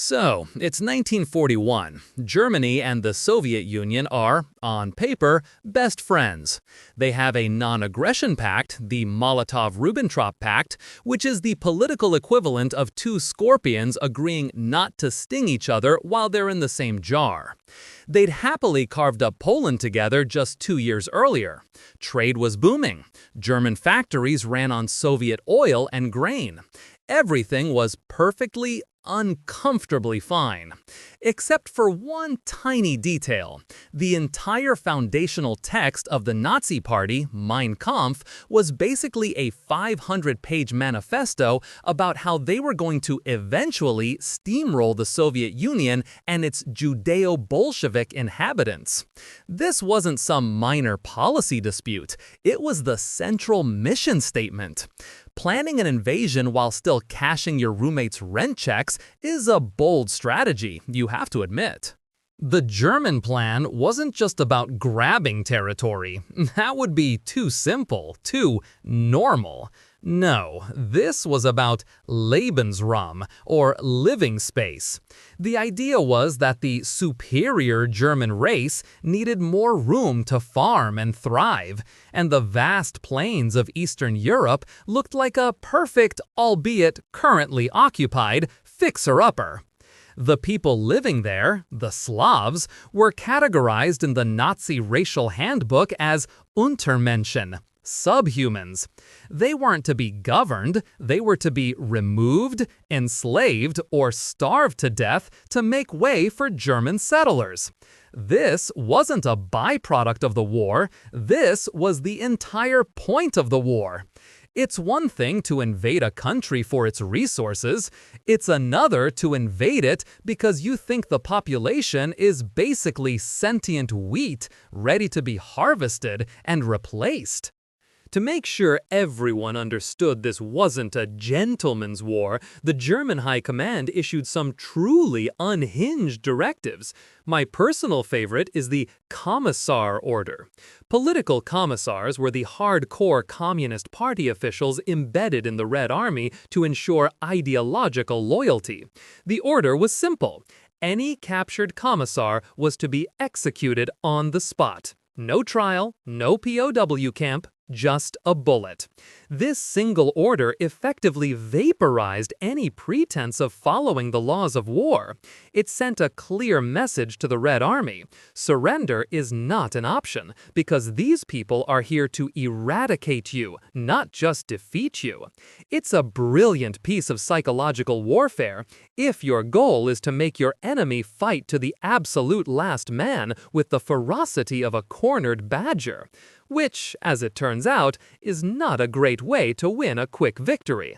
So, it's 1941. Germany and the Soviet Union are, on paper, best friends. They have a non-aggression pact, the Molotov-Ribbentrop Pact, which is the political equivalent of two scorpions agreeing not to sting each other while they're in the same jar. They'd happily carved up Poland together just 2 years earlier. Trade was booming. German factories ran on Soviet oil and grain. Everything was perfectly, uncomfortably fine. Except for one tiny detail. The entire foundational text of the Nazi Party, Mein Kampf, was basically a 500-page manifesto about how they were going to eventually steamroll the Soviet Union and its Judeo-Bolshevik inhabitants. This wasn't some minor policy dispute. It was the central mission statement. Planning an invasion while still cashing your roommate's rent checks is a bold strategy, you have to admit. The German plan wasn't just about grabbing territory. That would be too simple, too normal. No, this was about Lebensraum, or living space. The idea was that the superior German race needed more room to farm and thrive, and the vast plains of Eastern Europe looked like a perfect, albeit currently occupied, fixer-upper. The people living there, the Slavs, were categorized in the Nazi racial handbook as Untermenschen, subhumans. They weren't to be governed, they were to be removed, enslaved, or starved to death to make way for German settlers. This wasn't a byproduct of the war, this was the entire point of the war. It's one thing to invade a country for its resources, it's another to invade it because you think the population is basically sentient wheat ready to be harvested and replaced. To make sure everyone understood this wasn't a gentleman's war, the German High Command issued some truly unhinged directives. My personal favorite is the Commissar Order. Political commissars were the hardcore Communist Party officials embedded in the Red Army to ensure ideological loyalty. The order was simple. Any captured commissar was to be executed on the spot. No trial, no POW camp, just a bullet. This single order effectively vaporized any pretense of following the laws of war. It sent a clear message to the Red Army. Surrender is not an option, because these people are here to eradicate you, not just defeat you. It's a brilliant piece of psychological warfare if your goal is to make your enemy fight to the absolute last man with the ferocity of a cornered badger. Which, as it turns out, is not a great way to win a quick victory.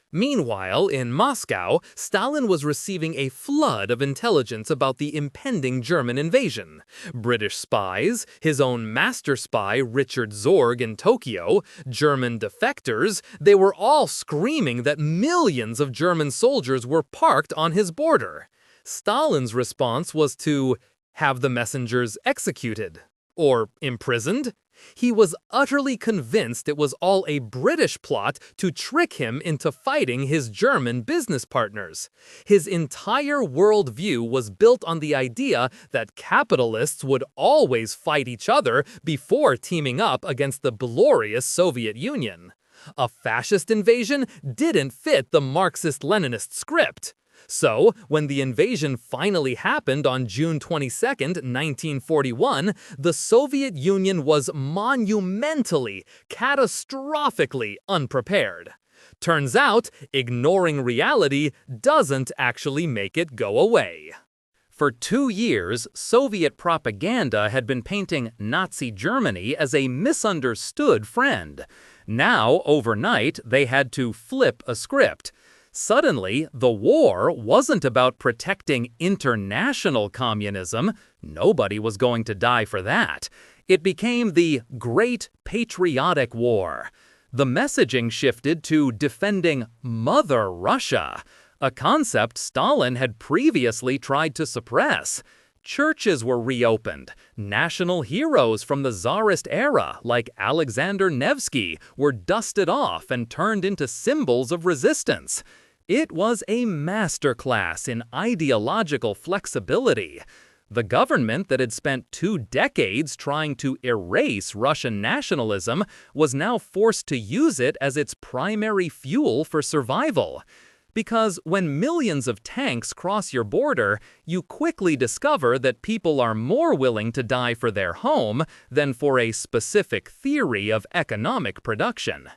Meanwhile, in Moscow, Stalin was receiving a flood of intelligence about the impending German invasion. British spies, his own master spy Richard Zorg in Tokyo, German defectors, they were all screaming that millions of German soldiers were parked on his border. Stalin's response was to have the messengers executed. Or imprisoned. He was utterly convinced it was all a British plot to trick him into fighting his German business partners. His entire worldview was built on the idea that capitalists would always fight each other before teaming up against the glorious Soviet Union. A fascist invasion didn't fit the Marxist-Leninist script. So, when the invasion finally happened on June 22, 1941, the Soviet Union was monumentally, catastrophically unprepared. Turns out, ignoring reality doesn't actually make it go away. For 2 years, Soviet propaganda had been painting Nazi Germany as a misunderstood friend. Now, overnight, they had to flip a script. Suddenly, the war wasn't about protecting international communism. Nobody was going to die for that. It became the Great Patriotic War. The messaging shifted to defending Mother Russia, a concept Stalin had previously tried to suppress. Churches were reopened. National heroes from the Tsarist era, like Alexander Nevsky, were dusted off and turned into symbols of resistance. It was a masterclass in ideological flexibility. The government that had spent 2 decades trying to erase Russian nationalism was now forced to use it as its primary fuel for survival. Because when millions of tanks cross your border, you quickly discover that people are more willing to die for their home than for a specific theory of economic production.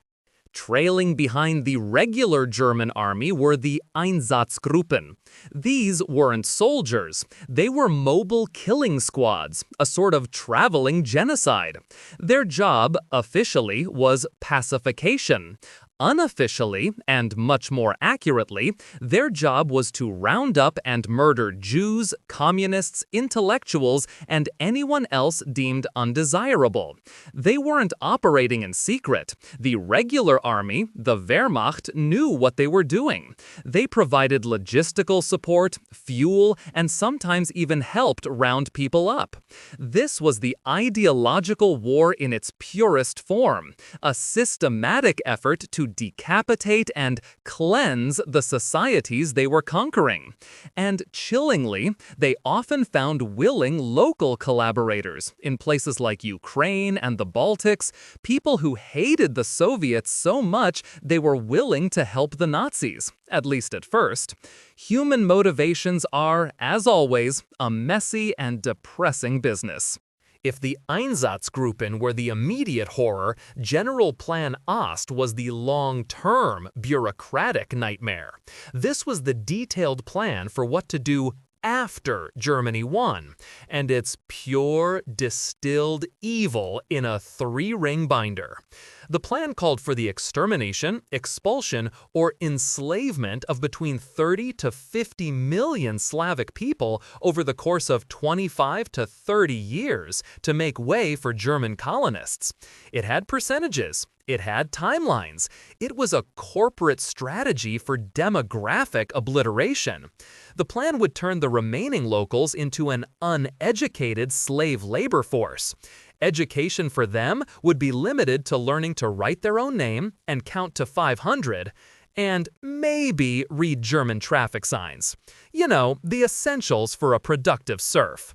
Trailing behind the regular German army were the Einsatzgruppen. These weren't soldiers. They were mobile killing squads, a sort of traveling genocide. Their job, officially, was pacification. Unofficially, and much more accurately, their job was to round up and murder Jews, communists, intellectuals, and anyone else deemed undesirable. They weren't operating in secret. The regular army, the Wehrmacht, knew what they were doing. They provided logistical support, fuel, and sometimes even helped round people up. This was the ideological war in its purest form, a systematic effort to decapitate and cleanse the societies they were conquering. And chillingly, they often found willing local collaborators in places like Ukraine and the Baltics, people who hated the Soviets so much they were willing to help the Nazis, at least at first. Human motivations are, as always, a messy and depressing business. If the Einsatzgruppen were the immediate horror, General Plan Ost was the long-term, bureaucratic nightmare. This was the detailed plan for what to do after Germany won, and it's pure, distilled evil in a 3-ring binder. The plan called for the extermination, expulsion, or enslavement of between 30 to 50 million Slavic people over the course of 25 to 30 years to make way for German colonists. It had percentages. It had timelines. It was a corporate strategy for demographic obliteration. The plan would turn the remaining locals into an uneducated slave labor force. Education for them would be limited to learning to write their own name and count to 500, and maybe read German traffic signs. You know, the essentials for a productive serf.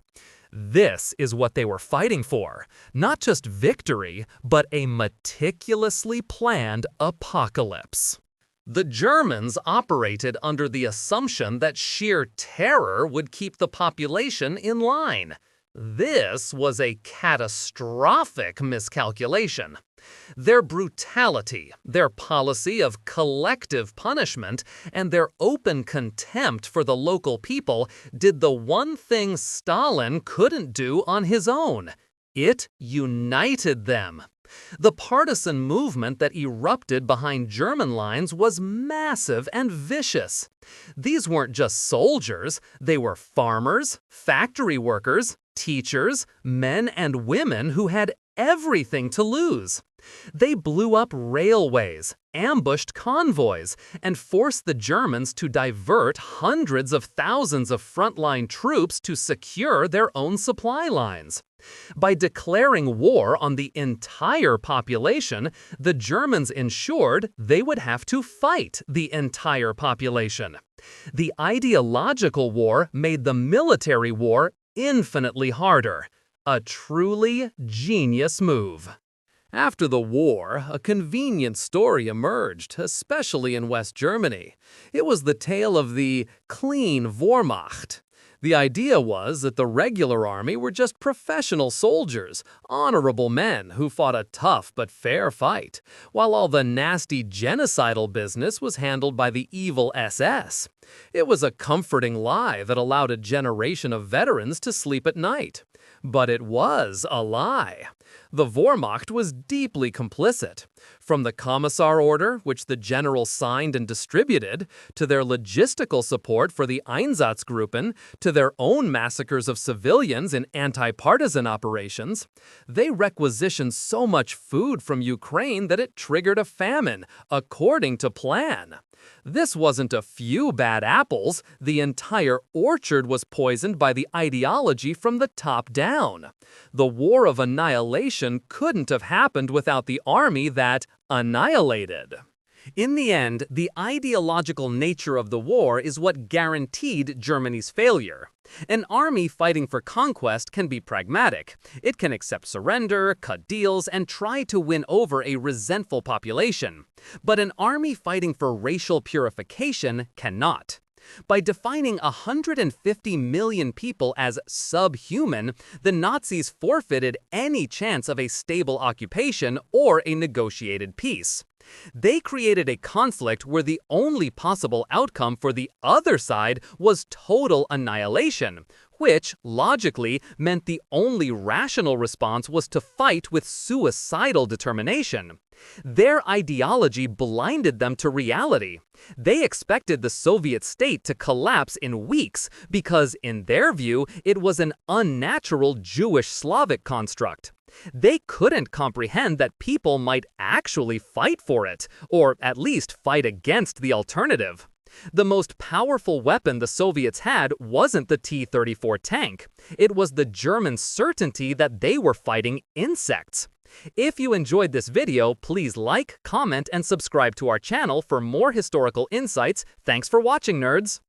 This is what they were fighting for. Not just victory, but a meticulously planned apocalypse. The Germans operated under the assumption that sheer terror would keep the population in line. This was a catastrophic miscalculation. Their brutality, their policy of collective punishment, and their open contempt for the local people did the one thing Stalin couldn't do on his own. It united them. The partisan movement that erupted behind German lines was massive and vicious. These weren't just soldiers, they were farmers, factory workers, teachers, men and women who had everything to lose. They blew up railways, ambushed convoys, and forced the Germans to divert hundreds of thousands of frontline troops to secure their own supply lines. By declaring war on the entire population, the Germans ensured they would have to fight the entire population. The ideological war made the military war infinitely harder. A truly genius move. After the war, a convenient story emerged, especially in West Germany. It was the tale of the clean Wehrmacht. The idea was that the regular army were just professional soldiers, honorable men who fought a tough but fair fight, while all the nasty genocidal business was handled by the evil SS. It was a comforting lie that allowed a generation of veterans to sleep at night. But it was a lie. The Wehrmacht was deeply complicit. From the Commissar Order, which the general signed and distributed, to their logistical support for the Einsatzgruppen, to their own massacres of civilians in anti-partisan operations, they requisitioned so much food from Ukraine that it triggered a famine, according to plan. This wasn't a few bad apples. The entire orchard was poisoned by the ideology from the top down. The war of annihilation couldn't have happened without the army that annihilated. In the end, the ideological nature of the war is what guaranteed Germany's failure. An army fighting for conquest can be pragmatic. It can accept surrender, cut deals, and try to win over a resentful population. But an army fighting for racial purification cannot. By defining 150 million people as subhuman, the Nazis forfeited any chance of a stable occupation or a negotiated peace. They created a conflict where the only possible outcome for the other side was total annihilation, which, logically, meant the only rational response was to fight with suicidal determination. Their ideology blinded them to reality. They expected the Soviet state to collapse in weeks because, in their view, it was an unnatural Jewish-Slavic construct. They couldn't comprehend that people might actually fight for it, or at least fight against the alternative. The most powerful weapon the Soviets had wasn't the T-34 tank. It was the German certainty that they were fighting insects. If you enjoyed this video, please like, comment, and subscribe to our channel for more historical insights. Thanks for watching, nerds!